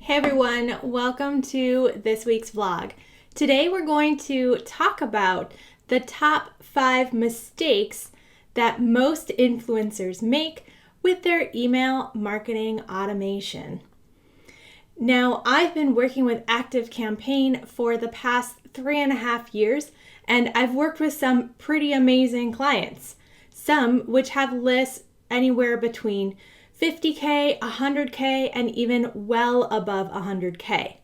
Hey everyone, welcome to this week's vlog. Today we're going to talk about the top 5 mistakes that most influencers make with their email marketing automation. Now, I've been working with ActiveCampaign for the past 3.5 years, and I've worked with some pretty amazing clients, some which have lists anywhere between 50K, 100K, and even well above 100K.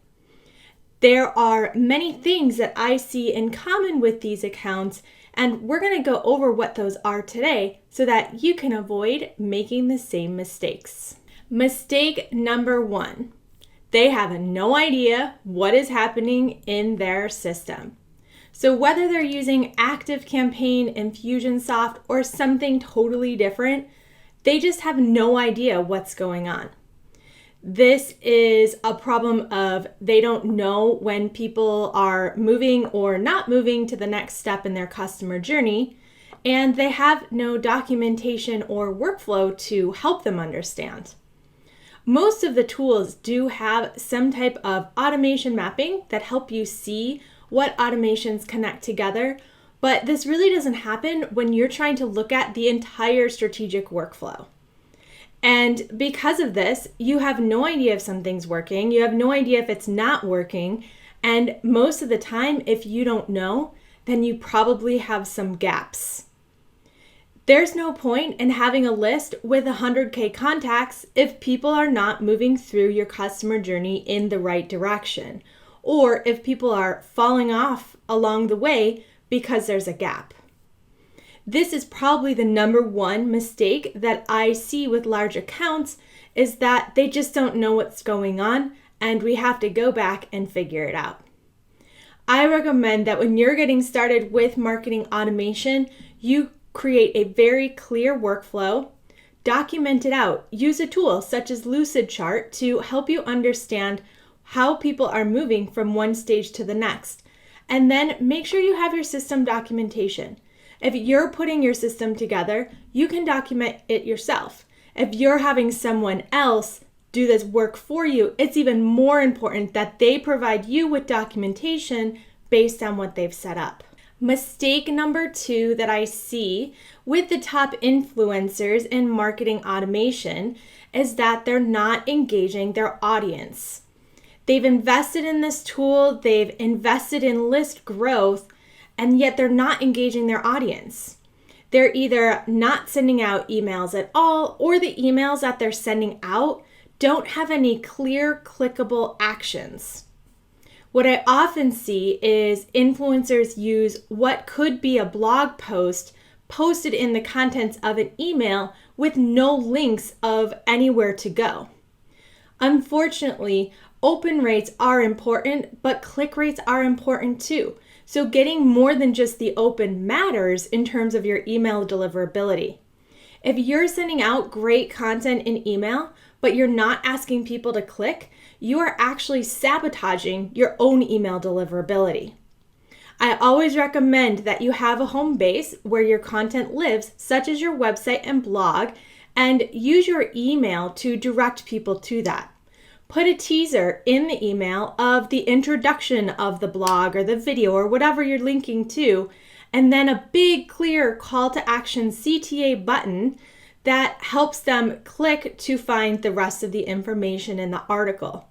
There are many things that I see in common with these accounts, and we're going to go over what those are today so that you can avoid making the same mistakes. Mistake number 1, they have no idea what is happening in their system. So whether they're using ActiveCampaign, Infusionsoft, or something totally different, they just have no idea what's going on. This is a problem of they don't know when people are moving or not moving to the next step in their customer journey, and they have no documentation or workflow to help them understand. Most of the tools do have some type of automation mapping that help you see what automations connect together, but this really doesn't happen when you're trying to look at the entire strategic workflow. And because of this, you have no idea if something's working, you have no idea if it's not working, and most of the time, if you don't know, then you probably have some gaps. There's no point in having a list with 100K contacts if people are not moving through your customer journey in the right direction, or if people are falling off along the way because there's a gap. This is probably the number 1 mistake that I see with large accounts, is that they just don't know what's going on and we have to go back and figure it out. I recommend that when you're getting started with marketing automation, you create a very clear workflow, document it out, use a tool such as Lucidchart to help you understand how people are moving from one stage to the next. And then make sure you have your system documentation. If you're putting your system together, you can document it yourself. If you're having someone else do this work for you, it's even more important that they provide you with documentation based on what they've set up. Mistake number 2 that I see with the top influencers in marketing automation is that they're not engaging their audience. They've invested in this tool, they've invested in list growth, and yet they're not engaging their audience. They're either not sending out emails at all, or the emails that they're sending out don't have any clear, clickable actions. What I often see is influencers use what could be a blog post posted in the contents of an email with no links of anywhere to go. Unfortunately, open rates are important, but click rates are important too. So getting more than just the open matters in terms of your email deliverability. If you're sending out great content in email, but you're not asking people to click, you are actually sabotaging your own email deliverability. I always recommend that you have a home base where your content lives, such as your website and blog, and use your email to direct people to that. Put a teaser in the email of the introduction of the blog or the video or whatever you're linking to, and then a big clear call to action CTA button that helps them click to find the rest of the information in the article.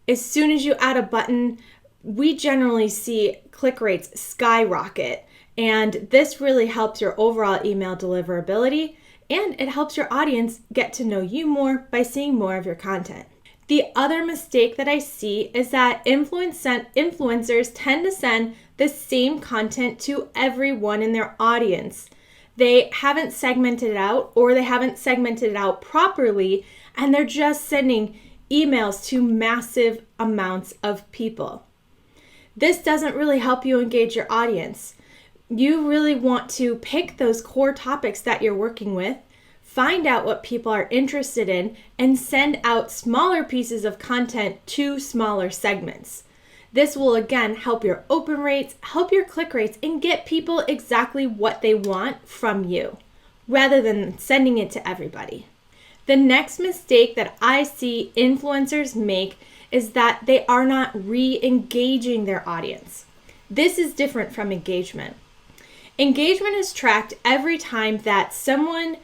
As soon as you add a button, we generally see click rates skyrocket, and this really helps your overall email deliverability, and it helps your audience get to know you more by seeing more of your content. The other mistake that I see is that influencers tend to send the same content to everyone in their audience. They haven't segmented it out, or they haven't segmented it out properly, and they're just sending emails to massive amounts of people. This doesn't really help you engage your audience. You really want to pick those core topics that you're working with, find out what people are interested in, and send out smaller pieces of content to smaller segments. This will again help your open rates, help your click rates, and get people exactly what they want from you, rather than sending it to everybody. The next mistake that I see influencers make is that they are not re-engaging their audience. This is different from engagement. Engagement is tracked every time that someone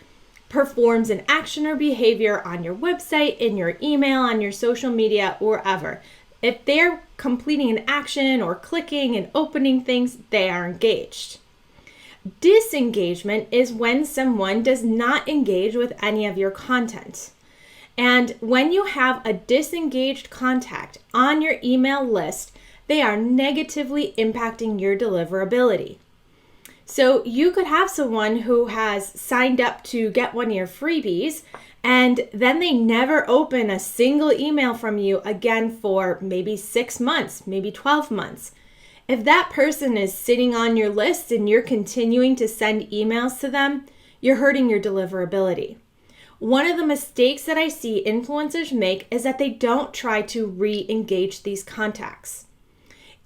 performs an action or behavior on your website, in your email, on your social media, or wherever. If they're completing an action or clicking and opening things, they are engaged. Disengagement is when someone does not engage with any of your content. And when you have a disengaged contact on your email list, they are negatively impacting your deliverability. So you could have someone who has signed up to get one of your freebies, and then they never open a single email from you again for maybe 6 months, maybe 12 months. If that person is sitting on your list and you're continuing to send emails to them, you're hurting your deliverability. One of the mistakes that I see influencers make is that they don't try to re-engage these contacts.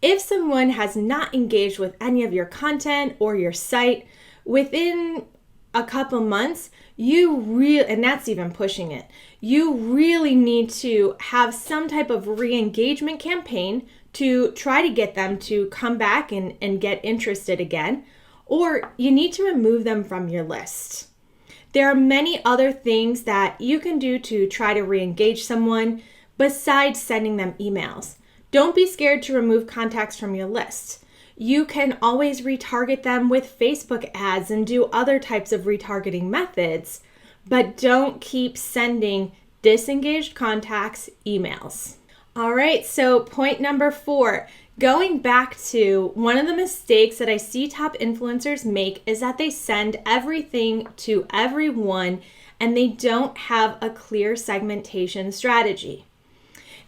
If someone has not engaged with any of your content or your site within a couple months, and that's even pushing it, you really need to have some type of re-engagement campaign to try to get them to come back and get interested again, or you need to remove them from your list. There are many other things that you can do to try to re-engage someone besides sending them emails. Don't be scared to remove contacts from your list. You can always retarget them with Facebook ads and do other types of retargeting methods, but don't keep sending disengaged contacts emails. All right, so point number 4, going back to one of the mistakes that I see top influencers make is that they send everything to everyone and they don't have a clear segmentation strategy.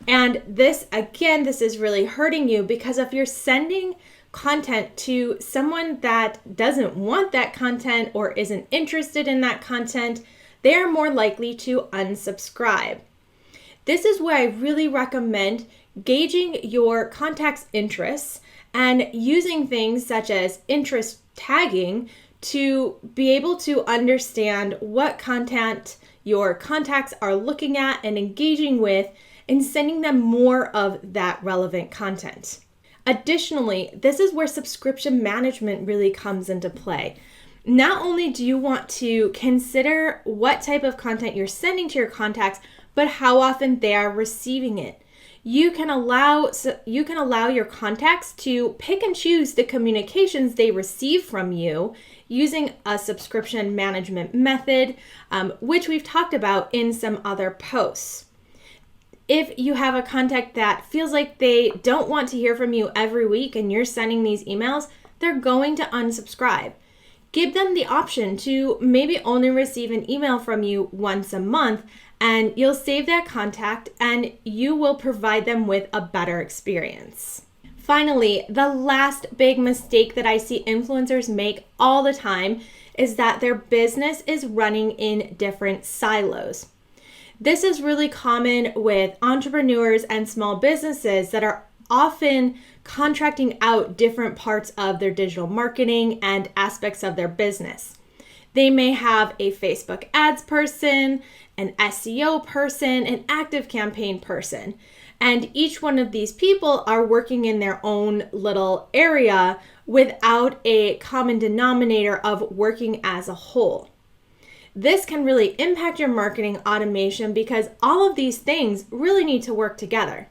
And this is really hurting you, because if you're sending content to someone that doesn't want that content or isn't interested in that content, they are more likely to unsubscribe. This is where I really recommend gauging your contact's interests and using things such as interest tagging to be able to understand what content your contacts are looking at and engaging with, and sending them more of that relevant content. Additionally, this is where subscription management really comes into play. Not only do you want to consider what type of content you're sending to your contacts, but how often they are receiving it. You can allow your contacts to pick and choose the communications they receive from you using a subscription management method, which we've talked about in some other posts. If you have a contact that feels like they don't want to hear from you every week and you're sending these emails, they're going to unsubscribe. Give them the option to maybe only receive an email from you once a month, and you'll save that contact and you will provide them with a better experience. Finally, the last big mistake that I see influencers make all the time is that their business is running in different silos. This is really common with entrepreneurs and small businesses that are often contracting out different parts of their digital marketing and aspects of their business. They may have a Facebook ads person, an SEO person, an active campaign person, and each one of these people are working in their own little area without a common denominator of working as a whole. This can really impact your marketing automation because all of these things really need to work together.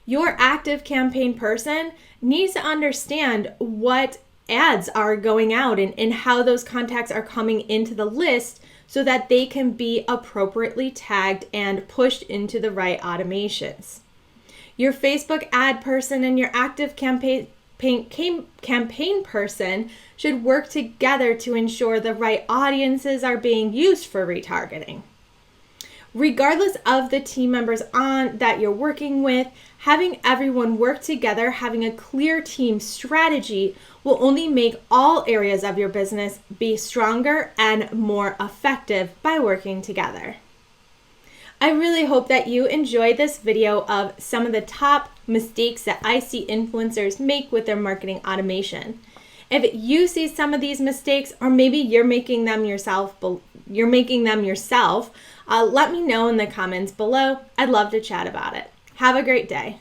Your active campaign person needs to understand what ads are going out and how those contacts are coming into the list so that they can be appropriately tagged and pushed into the right automations. Your Facebook ad person and your active campaign person should work together to ensure the right audiences are being used for retargeting. Regardless of the team members that you're working with, having everyone work together, having a clear team strategy will only make all areas of your business be stronger and more effective by working together. I really hope that you enjoyed this video of some of the top mistakes that I see influencers make with their marketing automation. If you see some of these mistakes, or maybe you're making them yourself, you're making them yourself, let me know in the comments below. I'd love to chat about it. Have a great day.